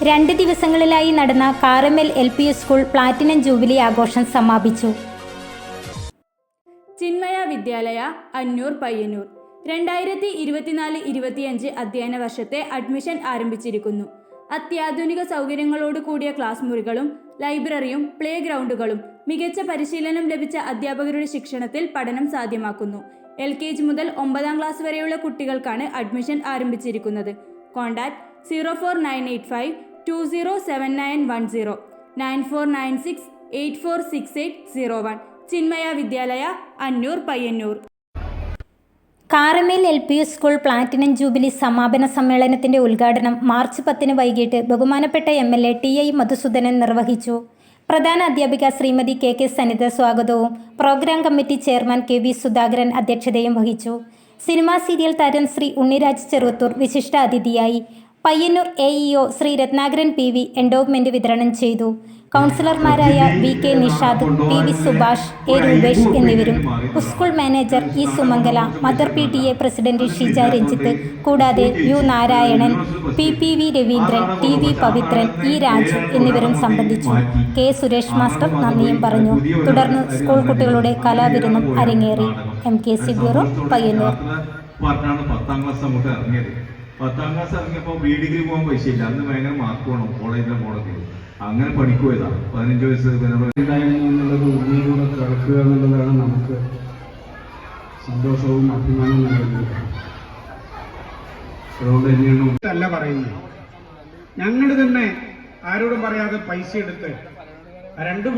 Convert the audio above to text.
2 ദിവസങ്ങളിലായി നടന്ന caramel LP school platinum jubilee ആഘോഷം സമാപിച്ചു. ചിന്മയ വിദ്യാലയ അന്നൂർ പയ്യന്നൂർ 2024-25 അധ്യയന വർഷത്തെ അഡ്മിഷൻ ആരംഭിച്ചിരിക്കുന്നു. അത്യാധുനിക സൗകര്യങ്ങളോട് കൂടിയ ക്ലാസ് മുറികളും ലൈബ്രറിയും പ്ലേ ഗ്രൗണ്ടുകളും മികച്ച പരിശീലനം ലഭിച്ച അധ്യാപകരുടെ ശിക്ഷണത്തിൽ പഠനം സാധ്യമാക്കുന്നു. LKG മുതൽ 9ാം ക്ലാസ് വരെയുള്ള കുട്ടികൾക്കാണ് അഡ്മിഷൻ ആരംഭിച്ചിരിക്കുന്നത്. Contact 04985 207910 9496 846801. Chinmaya Vidyalaya Annur Payyanur. Karamal LP school platinum jubilee സമാപന സമ്മേളനത്തിന്റെ ഉദ്ഘാടനം മാർച്ച് 10 വൈകിട്ട് ബഹുമാനപ്പെട്ട MLA TI മധുസൂദനൻ നിർവഹിച്ചു. പ്രധാന അധ്യാപിക ശ്രീമതി KK സനിത സ്വാഗതവും programme committee chairman KV Sudhakaran അധ്യക്ഷതയും വഹിച്ചു. സിനിമാ സീരിയൽ താരം ശ്രീ ഉണ്ണിരാജ് ചെറുവത്തൂർ വിശിഷ്ട അതിഥിയായി. Payyanur AEO Sri Rathnakaran PV endowment വിതരണം ചെയ്തു. കൗൺസിലർമാരായ VK Nishad, PV Subhash, A Rupesh എന്നിവരും school manager E Sumangala, mother PTA president Shija Ranjith, കൂടാതെ U Narayanan, PPV Raveendran, TV Pavithran, E Raju എന്നിവരും സംബന്ധിച്ചു. K സുരേഷ് മാസ്റ്റർ നന്ദിയും പറഞ്ഞു. തുടർന്ന് സ്കൂൾ കുട്ടികളുടെ കലാവിരുന്നും അരങ്ങേറി. MKC bureau Payyanur. 10ാം ക്ലാസ് ഇറങ്ങിയപ്പോൾ ഡിഗ്രി പോകാൻ പൈസയില്ല. അന്ന് ഭയങ്കര മാർക്ക് വേണം കോളേജിലെ മോഡത്തിൽ. അങ്ങനെ പഠിക്കുപോയതാണ്. 15 വയസ്സ് എന്നുള്ളത് ഉണ്ണിയിലൂടെ കിടക്കുക എന്നുള്ളതാണ് നമുക്ക് സന്തോഷവും അഭിമാനവും നൽകുന്നത്. അതുകൊണ്ട് തന്നെയാണ് അല്ല പറയുന്നത്. ഞങ്ങൾ തന്നെ ആരോടും പറയാതെ പൈസ എടുത്ത് 2